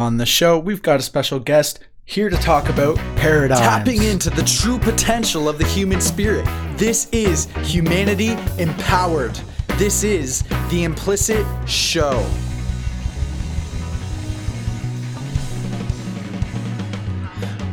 On the show, we've got a special guest here to talk about paradigms. Tapping into the true potential of the human spirit. This is Humanity Empowered. This is The Implicit Show.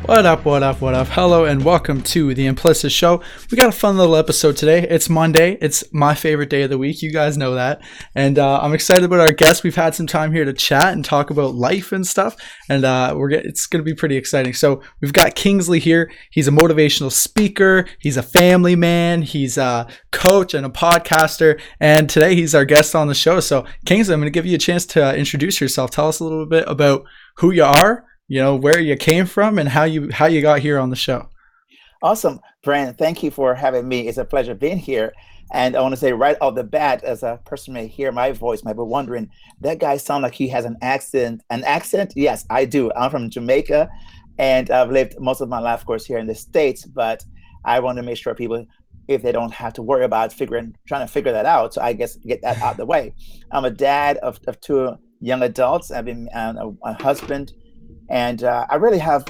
What up? Hello and welcome to The Implicit Show. We got a fun little episode today. It's Monday. It's my favorite day of the week. You guys know that. And I'm excited about our guests. We've had some time here to chat and talk about life and stuff. And it's going to be pretty exciting. So we've got Kingsley here. He's a motivational speaker. He's a family man. He's a coach and a podcaster. And today he's our guest on the show. So Kingsley, I'm going to give you a chance to introduce yourself. Tell us a little bit about who you are, where you came from and how you got here on the show. Awesome. Brandon, thank you for having me. It's a pleasure being here. And I want to say right off the bat, as a person may hear my voice, might be wondering, that guy sounds like he has an accent. An accent? Yes, I do. I'm from Jamaica, and I've lived most of my life, of course, here in the States. But I want to make sure people, if they don't have to worry about trying to figure that out, so I guess get that out of the way. I'm a dad of two young adults. I've been a husband. And I really have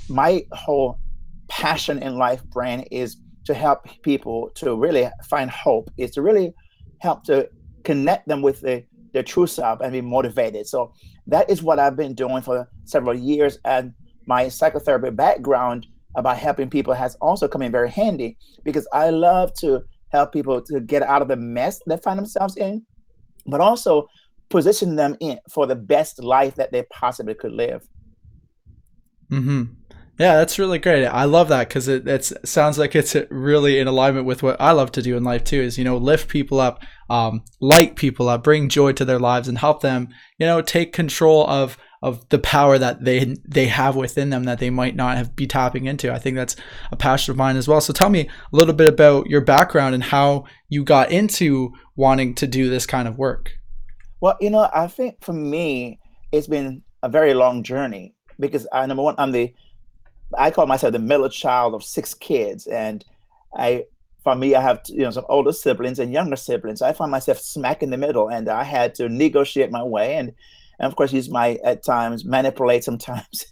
my whole passion in life, Brand, is to help people to really find hope, is to really help to connect them with their true self and be motivated. So that is what I've been doing for several years. And my psychotherapy background about helping people has also come in very handy, because I love to help people to get out of the mess they find themselves in, but also position them in for the best life that they possibly could live. Mm-hmm. Yeah, that's really great. I love that because it sounds like it's really in alignment with what I love to do in life too, is, lift people up, light people up, bring joy to their lives and help them, take control of the power that they have within them that they might not be tapping into. I think that's a passion of mine as well. So tell me a little bit about your background and how you got into wanting to do this kind of work. Well, I think for me, it's been a very long journey. Because number one, I call myself the middle child of 6 kids, and I have some older siblings and younger siblings. I find myself smack in the middle, and I had to negotiate my way, and of course at times manipulate sometimes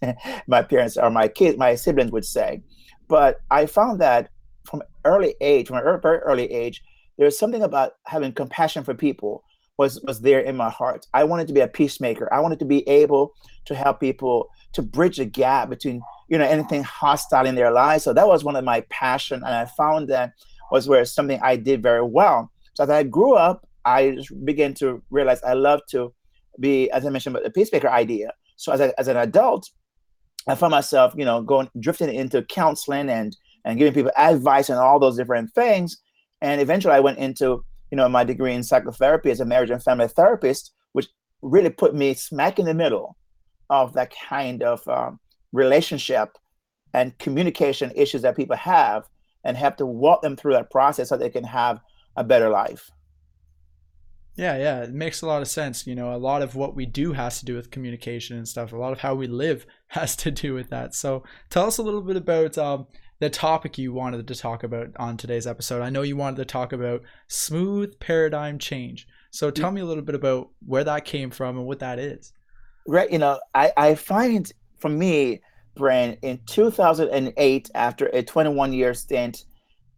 my parents or my siblings would say. But I found that from a very early age, there's something about having compassion for people was there in my heart. I wanted to be a peacemaker. I wanted to be able to help people to bridge the gap between, anything hostile in their lives. So that was one of my passion. And I found that was where something I did very well. So as I grew up, I began to realize I love to be, as I mentioned, the peacemaker idea. So as an adult, I found myself, drifting into counseling and giving people advice and all those different things. And eventually I went into my degree in psychotherapy as a marriage and family therapist, which really put me smack in the middle of that kind of relationship and communication issues that people have, and have to walk them through that process so they can have a better life. Yeah, it makes a lot of sense. A lot of what we do has to do with communication and stuff. A lot of how we live has to do with that. So tell us a little bit about the topic you wanted to talk about on today's episode. I know you wanted to talk about smooth paradigm change. So tell me a little bit about where that came from and what that is. Right. I find, for me, Brand, in 2008, after a 21-year stint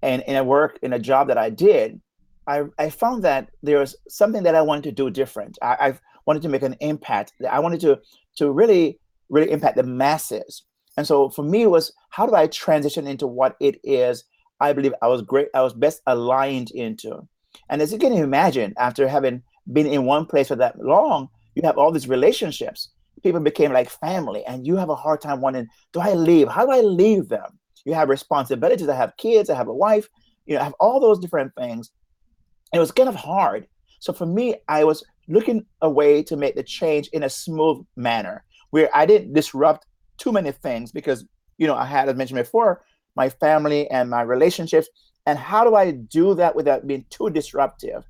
in a job that I did, I found that there was something that I wanted to do different. I wanted to make an impact. I wanted to really, really impact the masses. And so for me, it was, how do I transition into what it is I believe I was best aligned into? And as you can imagine, after having been in one place for that long, you have all these relationships. People became like family, and you have a hard time wondering, do I leave? How do I leave them? You have responsibilities. I have kids. I have a wife. I have all those different things. It was kind of hard. So for me, I was looking a way to make the change in a smooth manner where I didn't disrupt too many things, because, I had, as mentioned before, my family and my relationships. And how do I do that without being too disruptive?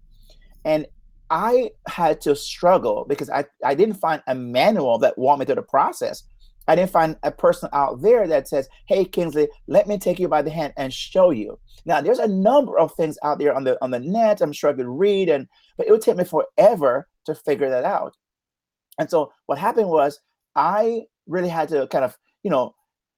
And I had to struggle because I didn't find a manual that walked me through the process. I didn't find a person out there that says, hey, Kingsley, let me take you by the hand and show you. Now, there's a number of things out there on the net. I'm sure I could read, but it would take me forever to figure that out. And so what happened was, I really had to kind of,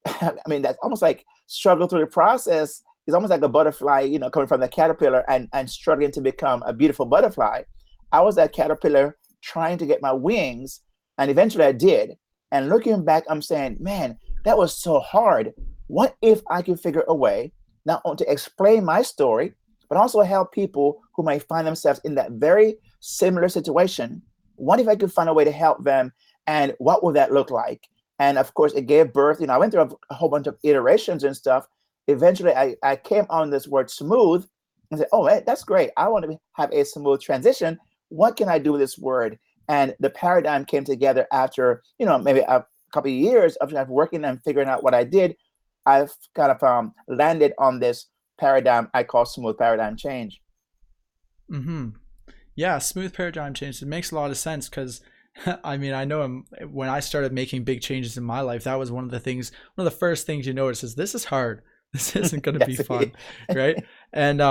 I mean, that's almost like struggle through the process. It's almost like a butterfly, coming from the caterpillar and struggling to become a beautiful butterfly. I was that caterpillar trying to get my wings, and eventually I did. And looking back, I'm saying, man, that was so hard. What if I could figure a way not only to explain my story, but also help people who might find themselves in that very similar situation? What if I could find a way to help them? And what would that look like? And of course, it gave birth. I went through a whole bunch of iterations and stuff. Eventually, I came on this word smooth and said, oh, hey, that's great. I want to have a smooth transition. What can I do with this word? And the paradigm came together after, maybe a couple of years of working and figuring out what I did. I've kind of landed on this paradigm I call smooth paradigm change. Mm-hmm. Yeah, smooth paradigm change. It makes a lot of sense because I mean, I know when I started making big changes in my life, that was one of the things, one of the first things you notice is this is hard. This isn't going to be Yes. fun, right? And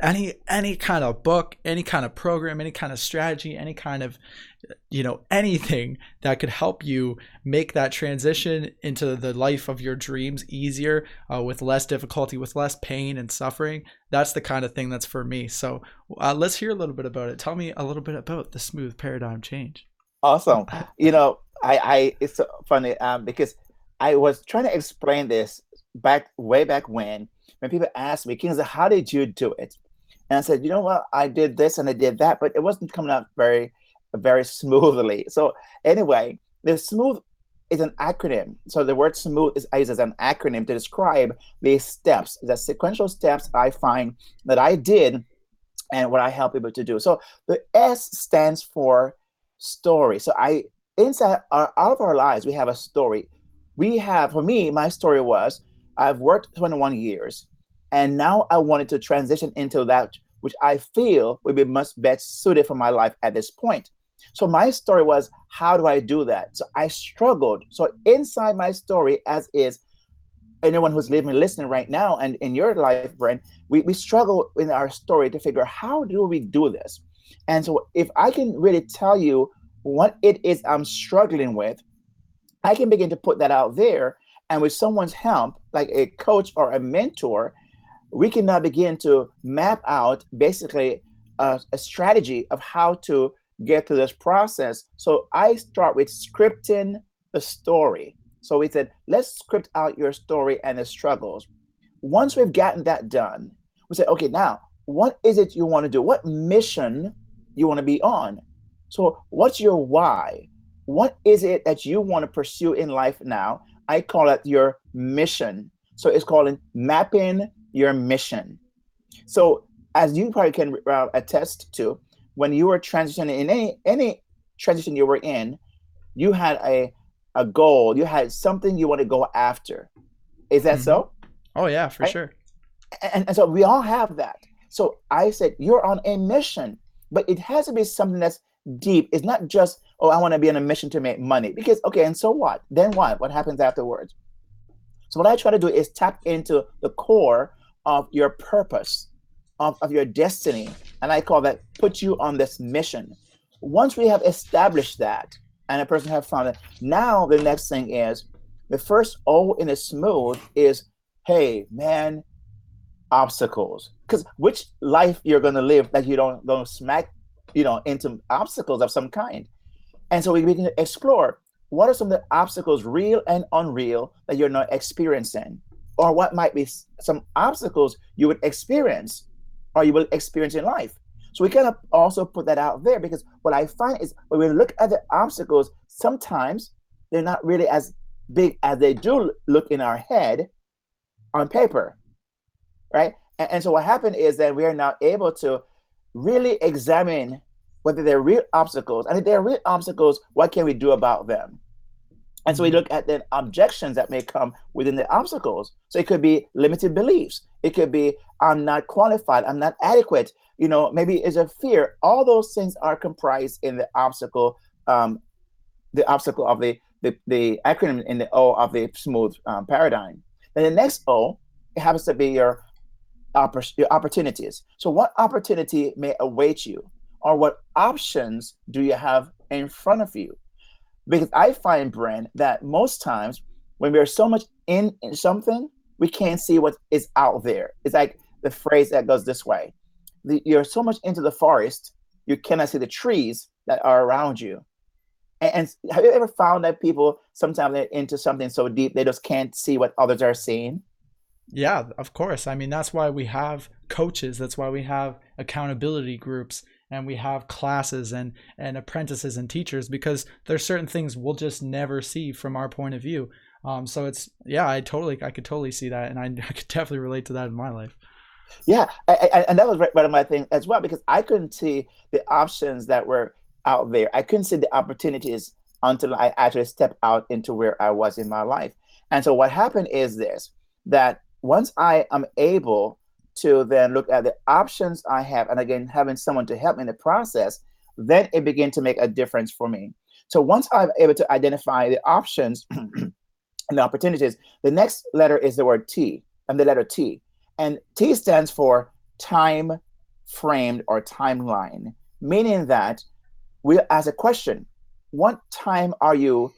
any kind of book, any kind of program, any kind of strategy, any kind of anything that could help you make that transition into the life of your dreams easier, with less difficulty, with less pain and suffering. That's the kind of thing that's for me. So let's hear a little bit about it. Tell me a little bit about the smooth paradigm change. Awesome. I it's so funny because I was trying to explain this way back when people asked me, Kingsley, how did you do it? And I said, you know what, I did this and I did that, but it wasn't coming out very smoothly. So anyway, the smooth is an acronym. So the word smooth is used as an acronym to describe the steps, the sequential steps I find that I did and what I help people to do. So the S stands for story. So inside all of our lives, we have a story. For me, my story was I've worked 21 years and now I wanted to transition into that which I feel would be much best suited for my life at this point. So my story was, how do I do that? So I struggled. So inside my story, as is anyone who's listening right now and in your life, Brent, we struggle in our story to figure how do we do this? And so if I can really tell you what it is I'm struggling with, I can begin to put that out there. And with someone's help, like a coach or a mentor, we can now begin to map out basically a strategy of how to get through this process. So I start with scripting the story. So we said, let's script out your story and the struggles. Once we've gotten that done, we say, okay, now what is it you want to do? What mission you want to be on? So what's your why? What is it that you want to pursue in life now? I call it your mission. So it's called mapping your mission. So as you probably can attest to, when you were transitioning in any transition you were in, you had a goal, you had something you want to go after. Is that Mm-hmm. so? Oh yeah, for Right? sure. And so we all have that. So I said, you're on a mission, but it has to be something that's deep. It's not just, oh, I want to be on a mission to make money. Because, okay, and so what? Then what? What happens afterwards? So what I try to do is tap into the core of your purpose, of your destiny. And I call that put you on this mission. Once we have established that and a person have found it, now the next thing is the first O in a smooth is, hey, man, obstacles. Because which life you're going to live that you don't smack, into obstacles of some kind. And so we begin to explore what are some of the obstacles, real and unreal, that you're not experiencing, or what might be some obstacles you would experience or you will experience in life. So we kind of also put that out there because what I find is when we look at the obstacles, sometimes they're not really as big as they do look in our head on paper, right? And so what happened is that we are now able to really examine whether they're real obstacles. And if they're real obstacles, what can we do about them? And so we Mm-hmm. look at the objections that may come within the obstacles. So it could be limited beliefs. It could be I'm not qualified. I'm not adequate. Maybe it's a fear. All those things are comprised in the obstacle of the acronym in the O of the smooth paradigm. Then the next O, it happens to be your opportunities. So what opportunity may await you, or what options do you have in front of you? Because I find, Brent, that most times when we're so much in something, we can't see what is out there. It's like the phrase that goes this way: you're so much into the forest, you cannot see the trees that are around you. And have you ever found that people sometimes they're into something so deep they just can't see what others are seeing? Yeah, of course. I mean, that's why we have coaches. That's why we have accountability groups and we have classes and apprentices and teachers, because there's certain things we'll just never see from our point of view. So it's, yeah, I could totally see that. And I could definitely relate to that in my life. Yeah, and that was one of my things as well because I couldn't see the options that were out there. I couldn't see the opportunities until I actually stepped out into where I was in my life. And so what happened is this, that once I am able to then look at the options I have, and again, having someone to help me in the process, then it began to make a difference for me. So once I'm able to identify the options and the opportunities, the next letter is the word T, and the letter T. And T stands for time framed or timeline, meaning that we ask a question: what time are you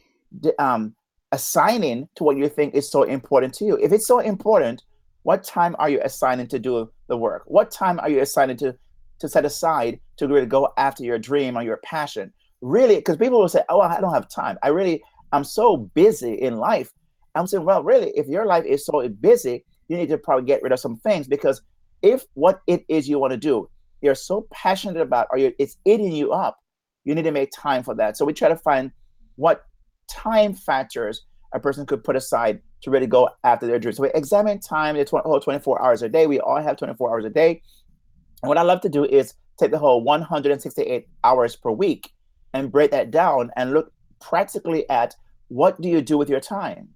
assigning to what you think is so important to you? If it's so important, what time are you assigning to do the work? What time are you assigning to set aside to really go after your dream or your passion? Really, because people will say, "Oh, I don't have time. I'm so busy in life." I'm saying, well, really, if your life is so busy, you need to probably get rid of some things, because if what it is you want to do, you're so passionate about, or it's eating you up, you need to make time for that. So we try to find what time factors a person could put aside to really go after their dreams. So we examine time, it's 24 hours a day. We all have 24 hours a day. And what I love to do is take the whole 168 hours per week and break that down and look practically at what do you do with your time.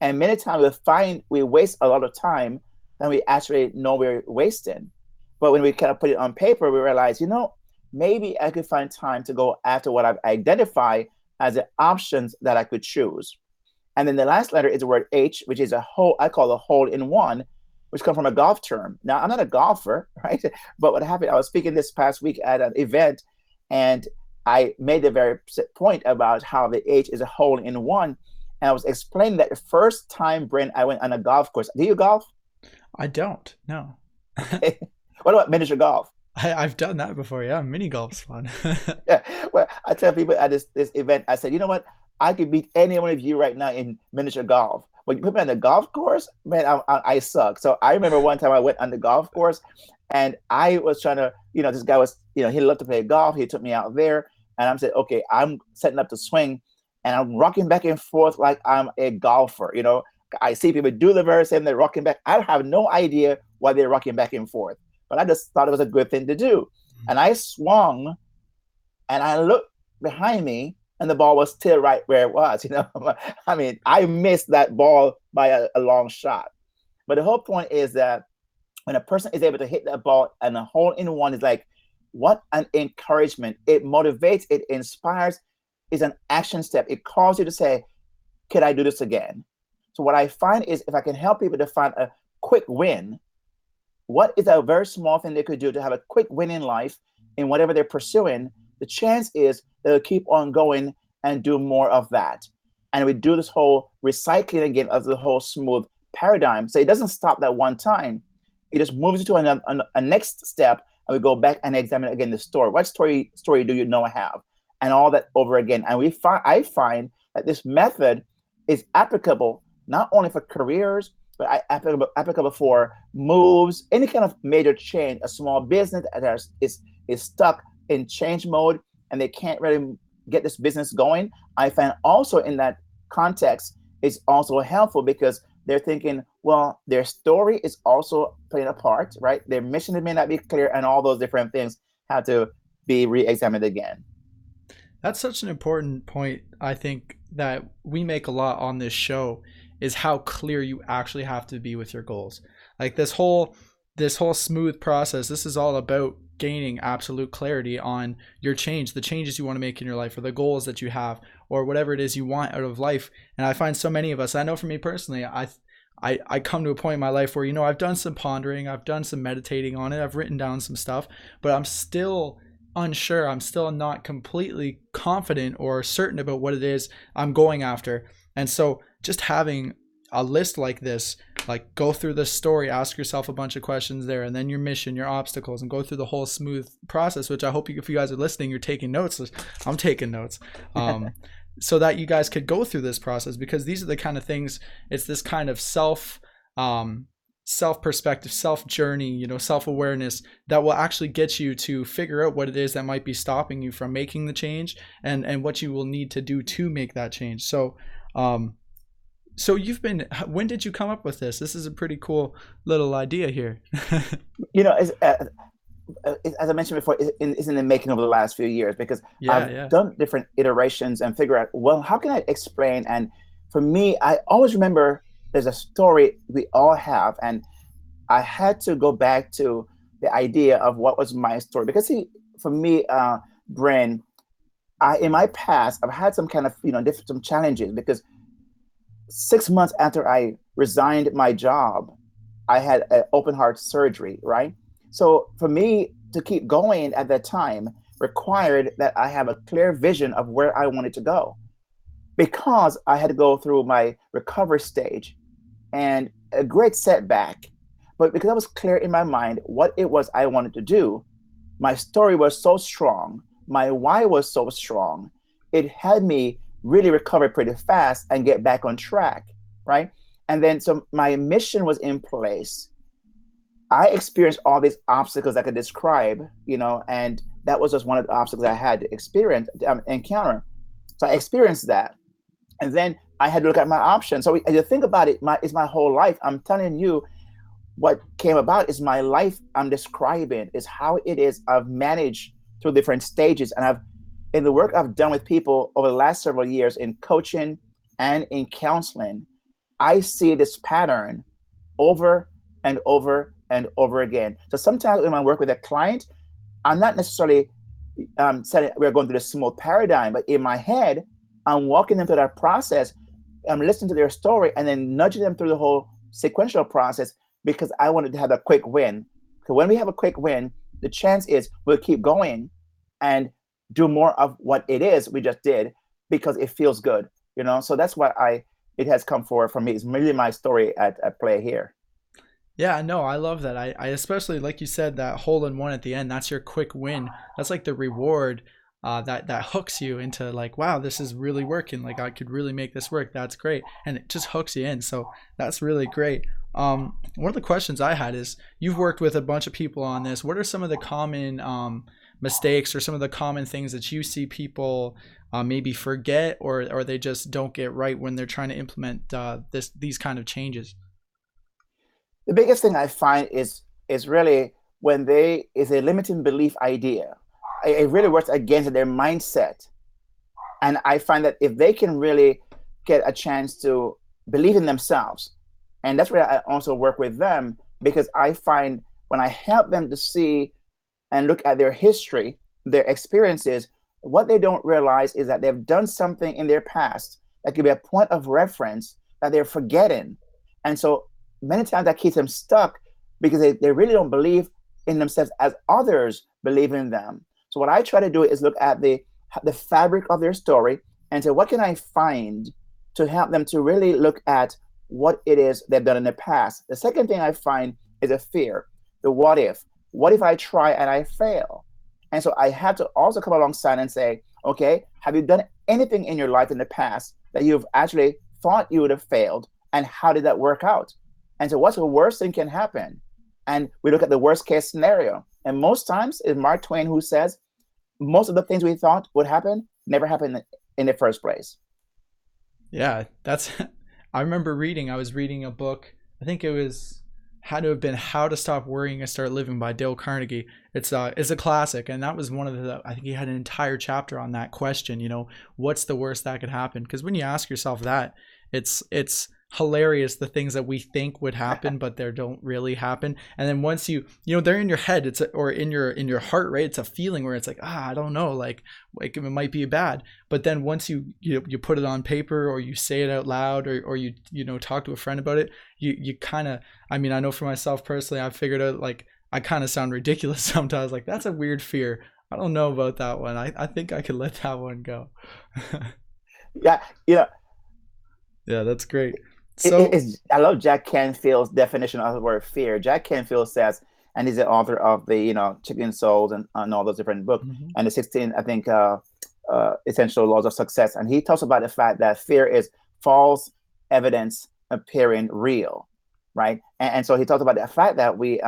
And many times we find we waste a lot of time than we actually know we're wasting. But when we kind of put it on paper, we realize, maybe I could find time to go after what I've identified as the options that I could choose. And then the last letter is the word H, which is I call a hole in one, which comes from a golf term. Now, I'm not a golfer, right? But what happened, I was speaking this past week at an event, and I made the very point about how the H is a hole in one. And I was explaining that the first time, Brent, I went on a golf course. Do you golf? I don't. No. What about miniature golf? I've done that before. Yeah, mini golf's fun. Yeah. Well, I tell people at this event, I said, you know what? I could beat any one of you right now in miniature golf. But you put me on the golf course, man, I suck. So I remember one time I went on the golf course, and I was trying to, this guy was, he loved to play golf. He took me out there, and I'm saying, okay, I'm setting up the swing, and I'm rocking back and forth like I'm a golfer. I see people do the very same. They're rocking back. I have no idea why they're rocking back and forth, but I just thought it was a good thing to do. And I swung, and I looked behind me, and the ball was still right where it was. I mean, I missed that ball by a long shot. But the whole point is that when a person is able to hit that ball and a hole in one is like, what an encouragement. It motivates, it inspires, is an action step. It calls you to say, could I do this again? So what I find is if I can help people to find a quick win, what is a very small thing they could do to have a quick win in life in whatever they're pursuing, the chance is they'll keep on going and do more of that. And we do this whole recycling again of the whole smooth paradigm. So it doesn't stop that one time. It just moves to a next step, and we go back and examine again the story. What story do you know I have? And all that over again. And I find that this method is applicable not only for careers, but applicable for moves, any kind of major change. A small business that is stuck in change mode and they can't really get this business going. I find also in that context is also helpful because they're thinking, well, their story is also playing a part, right? Their mission may not be clear, and all those different things have to be re-examined again. That's such an important point, I think, that we make a lot on this show, is how clear you actually have to be with your goals. Like this whole smooth process, this is all about gaining absolute clarity on your change, the changes you want to make in your life, or the goals that you have, or whatever it is you want out of life. And I find so many of us, I know for me personally, I come to a point in my life where, I've done some pondering, I've done some meditating on it, I've written down some stuff, but I'm still unsure. I'm still not completely confident or certain about what it is I'm going after. And so just having a list like this, like go through the story, ask yourself a bunch of questions there, and then your mission, your obstacles, and go through the whole smooth process, which I hope if you guys are listening, you're taking notes. I'm taking notes. So that you guys could go through this process, because these are the kind of things, it's this kind of self perspective, self journey, self awareness that will actually get you to figure out what it is that might be stopping you from making the change, and what you will need to do to make that change. So when did you come up with this? This is a pretty cool little idea here. As I mentioned before, it's in the making over the last few years, because I've done different iterations and figure out, well, how can I explain? And for me, I always remember there's a story we all have, and I had to go back to the idea of what was my story, because for me, Bryn, in my past, I've had some kind of some challenges, because 6 months after I resigned my job, I had an open heart surgery, right? So for me to keep going at that time required that I have a clear vision of where I wanted to go, because I had to go through my recovery stage and a great setback. But because I was clear in my mind what it was I wanted to do, my story was so strong, my why was so strong, it had me really recover pretty fast and get back on track, right? And then so my mission was in place. I experienced all these obstacles I could describe, and that was just one of the obstacles I had to encounter. So I experienced that. And then I had to look at my options. So as you think about it, it's my whole life. I'm telling you, what came about is my life I'm describing, is how it is I've managed through different stages. And in the work I've done with people over the last several years in coaching and in counseling, I see this pattern over and over and over again. So sometimes when I work with a client, I'm not necessarily saying we're going through the smooth paradigm, but in my head, I'm walking them through that process. I'm listening to their story and then nudging them through the whole sequential process, because I wanted to have a quick win. So when we have a quick win, the chance is we'll keep going and do more of what it is we just did, because it feels good, So that's why it has come forward for me. It's really my story at play here. Yeah, no, I love that. I especially, like you said, that hole in one at the end, that's your quick win. That's like the reward that hooks you into like, wow, this is really working. Like I could really make this work. That's great. And it just hooks you in. So that's really great. One of the questions I had is, you've worked with a bunch of people on this. What are some of the common mistakes, or some of the common things that you see people maybe forget, or they just don't get right when they're trying to implement these kind of changes? The biggest thing I find is really when is a limiting belief idea. It really works against their mindset. And I find that if they can really get a chance to believe in themselves, and that's where I also work with them, because I find when I help them to see and look at their history, their experiences, what they don't realize is that they've done something in their past that could be a point of reference that they're forgetting. And so many times that keeps them stuck, because they really don't believe in themselves as others believe in them. So what I try to do is look at the fabric of their story and say, what can I find to help them to really look at what it is they've done in the past. The second thing I find is a fear, the what if. What if I try and I fail? And so I have to also come alongside and say, okay, have you done anything in your life in the past that you've actually thought you would have failed? And how did that work out? And so what's the worst thing can happen? And we look at the worst case scenario. And most times it's Mark Twain who says, most of the things we thought would happen never happened in the first place. Yeah, I remember I was reading a book, I think it was had to have been How to Stop Worrying and Start Living by Dale Carnegie. It's a classic, and that was one of I think he had an entire chapter on that question, what's the worst that could happen? Because when you ask yourself that, it's hilarious, the things that we think would happen but they don't really happen. And then once they're in your head, or in your heart rate, it's a feeling where it's like, I don't know, like it might be bad. But then once you put it on paper, or you say it out loud, or you talk to a friend about it, you kind of, I know for myself personally, I've figured out, like, I kind of sound ridiculous sometimes, like that's a weird fear. I don't know about that one. I think I could let that one go. Yeah, you know, Yeah, that's great. So, I love Jack Canfield's definition of the word fear. Jack Canfield says, and he's the author of the, Chicken Souls and all those different books, mhm, and the 16, I think, essential laws of success. And he talks about the fact that fear is false evidence appearing real, right? And so he talks about the fact that we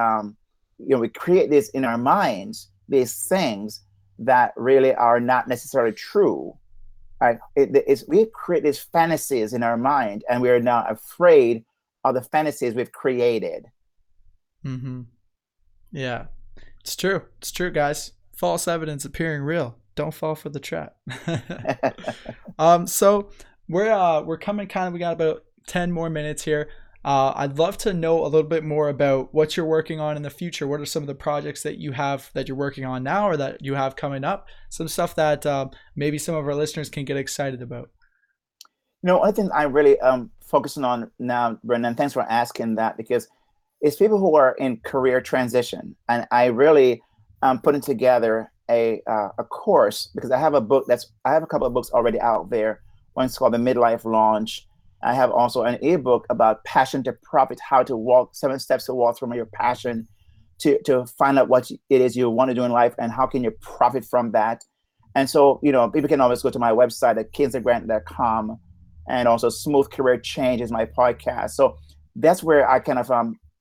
create this in our minds, these things that really are not necessarily true, right? We create these fantasies in our mind, and we are now afraid of the fantasies we've created. mhm. Yeah, it's true. It's true, guys. False evidence appearing real. Don't fall for the trap. So we're coming kind of. We got about 10 more minutes here. I'd love to know a little bit more about what you're working on in the future. What are some of the projects that you have that you're working on now, or that you have coming up? Some stuff that maybe some of our listeners can get excited about. One thing I'm really focusing on now, Brendan, thanks for asking that, because it's people who are in career transition, and I really putting together a course, because I have a couple of books already out there. One's called the Midlife Launch. I have also an ebook about passion to profit, how to walk 7 steps to walk from your passion to find out what it is you want to do in life and how can you profit from that. And so, people can always go to my website at kingsleygrant.com, and also Smooth Career Change is my podcast. So that's where I kind of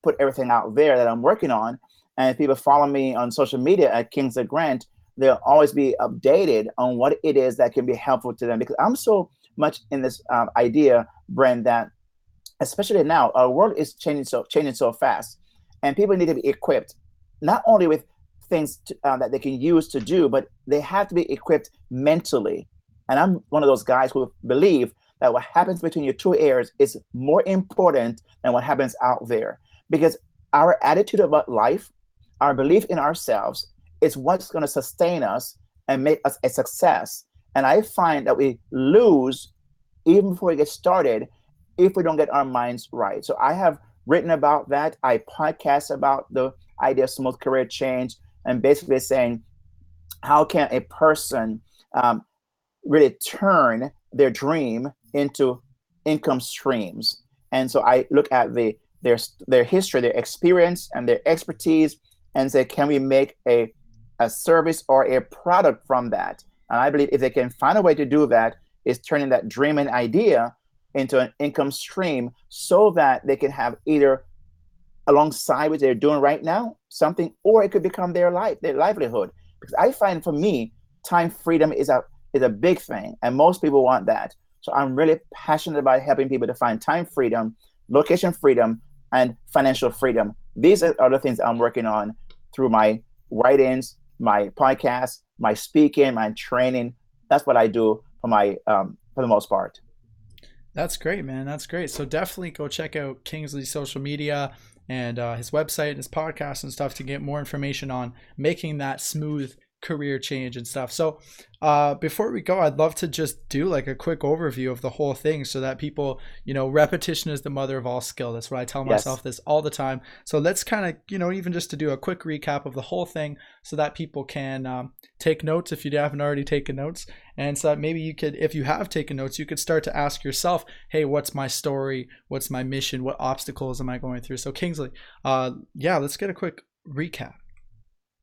put everything out there that I'm working on. And if people follow me on social media at Kingsley Grant, they'll always be updated on what it is that can be helpful to them. Because I'm so much in this idea, Brent, that especially now, our world is changing so fast, and people need to be equipped not only with things that they can use to do, but they have to be equipped mentally. And I'm one of those guys who believe that what happens between your two ears is more important than what happens out there, because our attitude about life, our belief in ourselves, is what's going to sustain us and make us a success. And I find that we lose even before we get started if we don't get our minds right. So I have written about that. I podcast about the idea of smooth career change, and basically saying, how can a person really turn their dream into income streams? And so I look at their history, their experience, and their expertise, and say, can we make a service or a product from that? And I believe if they can find a way to do that, is turning that dream and idea into an income stream, so that they can have either alongside what they're doing right now something, or it could become their livelihood. Because I find, for me, time freedom is a big thing, and most people want that. So I'm really passionate about helping people to find time freedom, location freedom, and financial freedom. These are the things I'm working on through my write-ins, my podcast, my speaking, my training. That's what I do for the most part. That's great, man. That's great. So definitely go check out Kingsley's social media and his website and his podcast and stuff to get more information on making that smooth career change and stuff. So before we go, I'd love to just do like a quick overview of the whole thing, so that people, repetition is the mother of all skill. That's what I tell Yes, myself this all the time. So let's kind of, even just to do a quick recap of the whole thing, so that people can take notes if you haven't already taken notes. And so that maybe you could, if you have taken notes, you could start to ask yourself, hey, what's my story? What's my mission? What obstacles am I going through? So Kingsley, yeah, let's get a quick recap.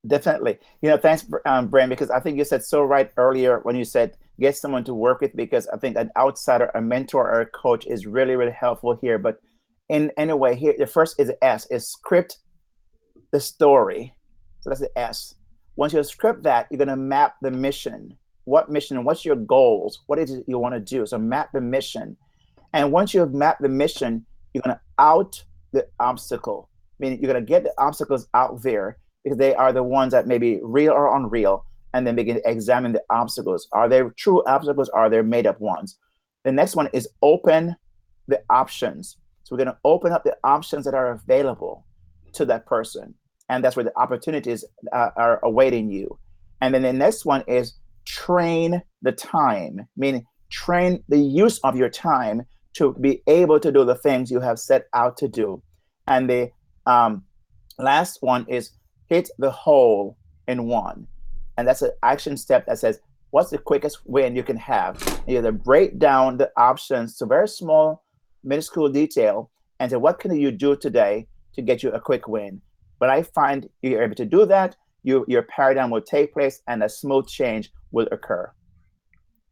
definitely. Thanks, Brand, because I think you said so right earlier when you said get someone to work with, because I think an outsider, a mentor, or a coach is really, really helpful here. But in any way, here, the first is S, is script the story. So that's the S. Once you script that, you're going to map the mission. What mission? What's your goals? What is it you want to do? So map the mission. And once you have mapped the mission, you're going to out the obstacle. Meaning you're going to get the obstacles out there, because they are the ones that may be real or unreal. And then begin to examine the obstacles. Are they true obstacles? Are they made up ones? The next one is open the options. So we're going to open up the options that are available to that person. And that's where the opportunities are awaiting you. And then the next one is train the time, meaning train the use of your time to be able to do the things you have set out to do. And the last one is hit the hole in one. And that's an action step that says, what's the quickest win you can have? You either break down the options to very small, minuscule detail and say, what can you do today to get you a quick win? When I find you're able to do that, your paradigm will take place and a smooth change will occur.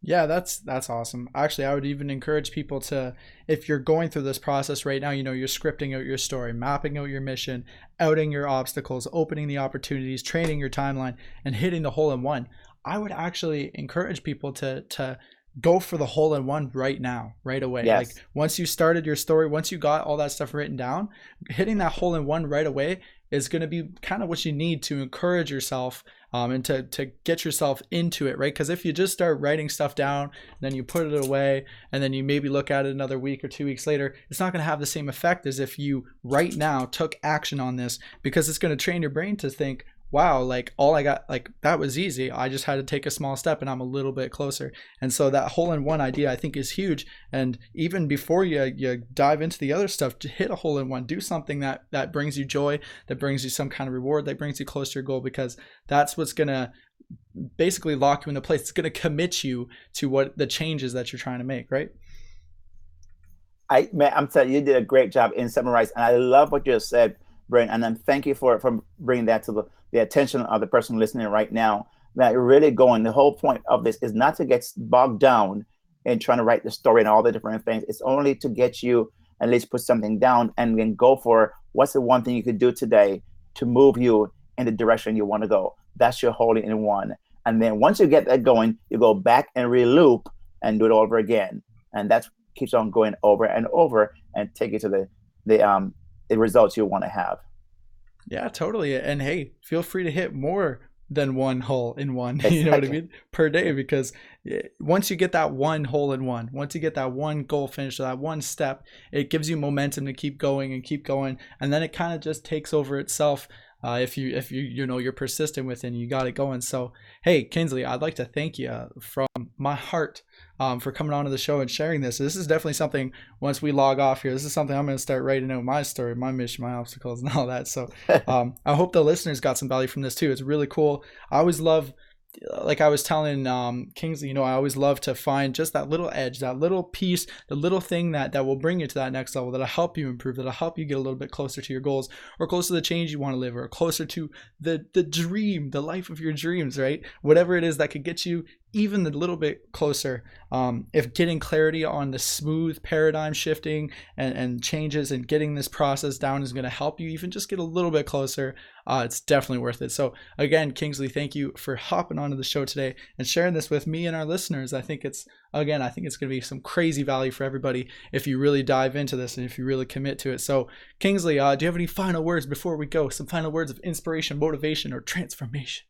Yeah, that's awesome. Actually, I would even encourage people to, if you're going through this process right now, you're scripting out your story, mapping out your mission, outing your obstacles, opening the opportunities, training your timeline, and hitting the hole in one. I would actually encourage people to go for the hole in one right now, right away. Yes. Like once you started your story, once you got all that stuff written down, hitting that hole in one right away is going to be kind of what you need to encourage yourself and to get yourself into it, right? Because if you just start writing stuff down, then you put it away, and then you maybe look at it another week or 2 weeks later, it's not going to have the same effect as if you right now took action on this, because it's going to train your brain to think, wow, like all I got, like that was easy. I just had to take a small step and I'm a little bit closer. And so that hole in one idea I think is huge. And even before you dive into the other stuff, to hit a hole in one, do something that brings you joy, that brings you some kind of reward, that brings you closer to your goal, because that's what's going to basically lock you into place. It's going to commit you to what the changes that you're trying to make, right? I'm telling you, you did a great job in summarizing. And I love what you just said, Brent, and then thank you for bringing that to the attention of the person listening right now. That you're really going, the whole point of this is not to get bogged down in trying to write the story and all the different things. It's only to get you at least put something down and then go for what's the one thing you could do today to move you in the direction you want to go. That's your holding in one. And then once you get that going, you go back and re-loop and do it all over again. And that keeps on going over and over and take you to the results you want to have. Yeah, totally. And hey, feel free to hit more than one hole in one, Exactly. you know what I mean, per day, because once you get that one hole in one, once you get that one goal finished, or that one step, it gives you momentum to keep going, and then it kind of just takes over itself. If you're persistent with it and you got it going. So hey, Kingsley, I'd like to thank you from my heart for coming on to the show and sharing this. This is definitely something, once we log off here, this is something I'm going to start writing out my story, my mission, my obstacles, and all that. So I hope the listeners got some value from this too. It's really cool. I always love, like I was telling Kingsley, I always love to find just that little edge, that little piece, the little thing that will bring you to that next level, that'll help you improve, that'll help you get a little bit closer to your goals, or closer to the change you want to live, or closer to the dream, the life of your dreams, right? Whatever it is that could get you even a little bit closer. If getting clarity on the smooth paradigm shifting and changes and getting this process down is going to help you even just get a little bit closer, it's definitely worth it. So again, Kingsley, thank you for hopping onto the show today and sharing this with me and our listeners. I think it's going to be some crazy value for everybody if you really dive into this and if you really commit to it. So Kingsley, do you have any final words before we go? Some final words of inspiration, motivation, or transformation?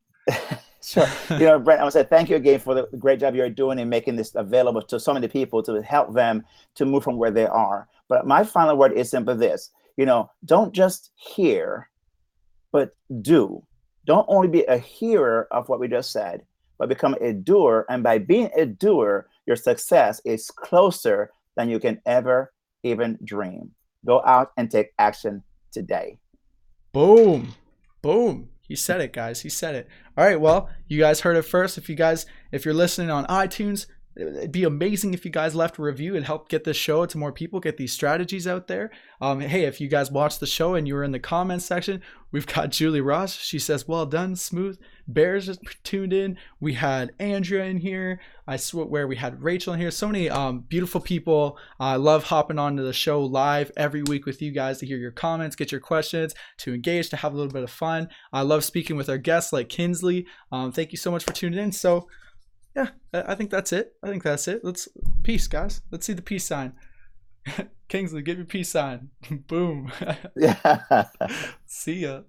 Sure. Brent, I want to say thank you again for the great job you're doing in making this available to so many people to help them to move from where they are. But my final word is simply this, don't just hear, but do. Don't only be a hearer of what we just said, but become a doer. And by being a doer, your success is closer than you can ever even dream. Go out and take action today. Boom. Boom. He said it, guys. He said it. All right. Well, you guys heard it first. If you're listening on iTunes, it'd be amazing if you guys left a review and help get this show to more people, get these strategies out there. Hey, if you guys watched the show and you were in the comments section, we've got Julie Ross. She says, well done, smooth. Bears just tuned in. We had Andrea in here. I swear we had Rachel in here. So many beautiful people. I love hopping onto the show live every week with you guys to hear your comments, get your questions, to engage, to have a little bit of fun. I love speaking with our guests like Kingsley. Thank you so much for tuning in. So yeah, I think that's it. Peace, guys. Let's see the peace sign. Kingsley, give your peace sign. Boom. Yeah. See ya.